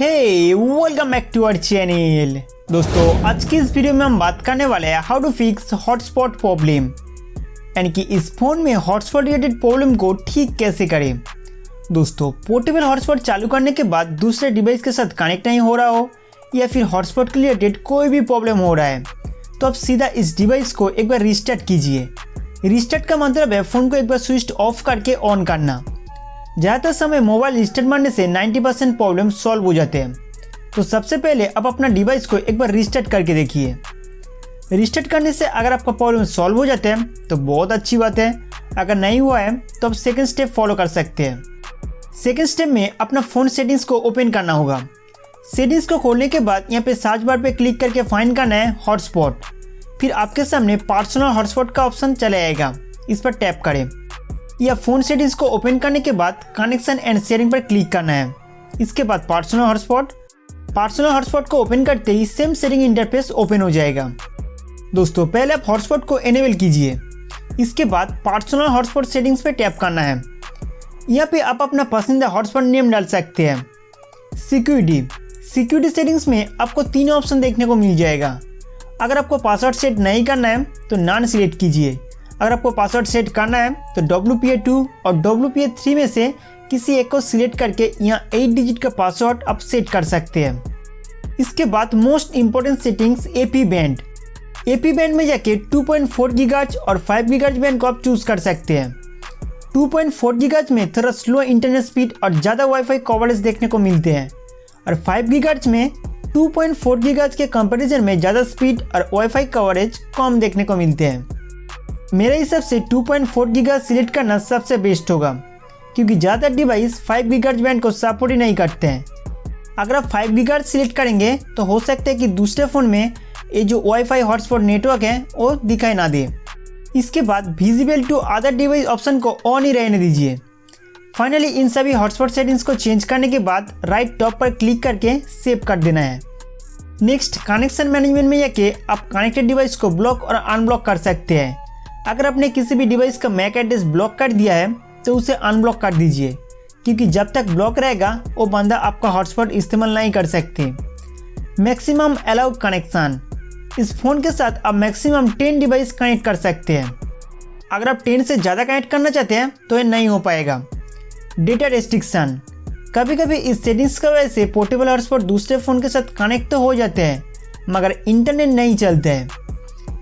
Hey welcome back to our channel. दोस्तों आज की इस वीडियो में हम बात करने वाले हैं how to fix hotspot problem, यानी कि इस फोन में हॉटस्पॉट रिलेटेड प्रॉब्लम को ठीक कैसे करें। दोस्तों पोर्टेबल हॉटस्पॉट चालू करने के बाद दूसरे डिवाइस के साथ कनेक्ट नहीं हो रहा हो या फिर हॉटस्पॉट के रिलेटेड कोई भी प्रॉब्लम हो रहा है तो आप सीधा इस डिवाइस को एक बार रिस्टार्ट कीजिए। रिस्टार्ट का मतलब है फ़ोन को एक बार स्विच ऑफ करके ऑन करना। ज़्यादातर समय मोबाइल रिस्टार्ट मारने से 90% प्रॉब्लम सॉल्व हो जाते हैं। तो सबसे पहले आप अपना डिवाइस को एक बार रिस्टार्ट करके देखिए। रिस्टार्ट करने से अगर आपका प्रॉब्लम सॉल्व हो जाते हैं तो बहुत अच्छी बात है। अगर नहीं हुआ है तो आप सेकंड स्टेप फॉलो कर सकते हैं। सेकंड स्टेप में अपना फ़ोन सेटिंग्स को ओपन करना होगा। सेटिंग्स को खोलने के बाद यहाँ पे सर्च बार पे क्लिक करके फाइंड करना है हॉटस्पॉट। फिर आपके सामने पर्सनल हॉटस्पॉट का ऑप्शन चला आएगा, इस पर टैप करें। या फ़ोन सेटिंग्स को ओपन करने के बाद कनेक्शन एंड शेयरिंग पर क्लिक करना है। इसके बाद पर्सनल हॉटस्पॉट को ओपन करते ही सेम सेटिंग इंटरफेस ओपन हो जाएगा। दोस्तों पहले आप हॉटस्पॉट को एनेबल कीजिए। इसके बाद पर्सनल हॉटस्पॉट सेटिंग्स पे टैप करना है। यहाँ पे आप अपना पसंदीदा हॉटस्पॉट नेम डाल सकते हैं। सिक्योरिटी सेटिंग्स में आपको 3 ऑप्शन देखने को मिल जाएगा। अगर आपको पासवर्ड सेट नहीं करना है तो नॉन सिलेक्ट कीजिए। अगर आपको पासवर्ड सेट करना है तो WPA2 और WPA3 में से किसी एक को सिलेक्ट करके यहाँ 8 डिजिट का पासवर्ड आप सेट कर सकते हैं। इसके बाद most important settings AP band में जाके 2.4 गीगाहर्ट्ज और 5 गीगाहर्ट्ज बैंड को आप चूज़ कर सकते हैं। 2.4 गीगाहर्ट्ज में थोड़ा स्लो इंटरनेट स्पीड और ज़्यादा वाईफाई कवरेज देखने को मिलते हैं और 5 गीगाहर्ट्ज में 2.4 गीगाहर्ट्ज के कंपैरिजन में ज़्यादा स्पीड और वाईफाई कवरेज कम देखने को मिलते हैं। मेरे हिसाब से 2.4 गीगाहर्ट्ज सिलेक्ट करना सबसे बेस्ट होगा, क्योंकि ज़्यादातर डिवाइस 5 गीगाहर्ट्ज बैंड को सपोर्ट ही नहीं करते हैं। अगर आप 5 गीगाहर्ट्ज सिलेक्ट करेंगे तो हो सकता है कि दूसरे फ़ोन में ये जो वाईफाई हॉटस्पॉट नेटवर्क है वो दिखाई ना दे। इसके बाद visible to other device option को ऑन ही रहने दीजिए। फाइनली इन सभी हॉटस्पॉट सेटिंग्स को चेंज करने के बाद राइट टॉप पर क्लिक करके सेव कर देना है। नेक्स्ट कनेक्शन मैनेजमेंट में जाके आप कनेक्टेड डिवाइस को ब्लॉक और अनब्लॉक कर सकते हैं। अगर आपने किसी भी डिवाइस का मैक एड्रेस ब्लॉक कर दिया है तो उसे अनब्लॉक कर दीजिए, क्योंकि जब तक ब्लॉक रहेगा वो बंदा आपका हॉटस्पॉट इस्तेमाल नहीं कर सकते। मैक्सिमम अलाउड कनेक्शन, इस फ़ोन के साथ आप मैक्सिमम 10 डिवाइस कनेक्ट कर सकते हैं। अगर आप 10 से ज़्यादा कनेक्ट करना चाहते हैं तो ये नहीं हो पाएगा। डेटा रेस्ट्रिक्शन, कभी कभी इस सेटिंग्स की वजह से पोर्टेबल हॉटस्पॉट दूसरे फ़ोन के साथ कनेक्ट तो हो जाते हैं मगर इंटरनेट नहीं चलते हैं।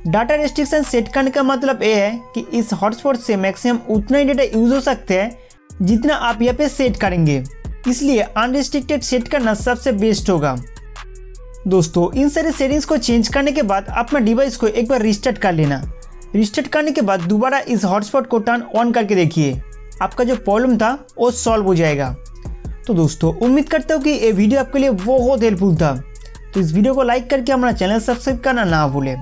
डाटा रेस्ट्रिक्शन सेट करने का मतलब ये है कि इस हॉटस्पॉट से मैक्सिमम उतना ही डेटा यूज़ हो सकते हैं जितना आप यहाँ पे सेट करेंगे, इसलिए अनरिस्ट्रिक्टेड सेट करना सबसे बेस्ट होगा। दोस्तों इन सारे सेटिंग्स को चेंज करने के बाद अपना डिवाइस को एक बार रिस्टार्ट कर लेना। रिस्टार्ट करने के बाद दोबारा इस हॉटस्पॉट को टर्न ऑन करके देखिए, आपका जो प्रॉब्लम था वो सॉल्व हो जाएगा। तो दोस्तों उम्मीद करता हूँ कि ये वीडियो आपके लिए बहुत हेल्पफुल था। तो इस वीडियो को लाइक करके हमारा चैनल सब्सक्राइब करना ना भूलें।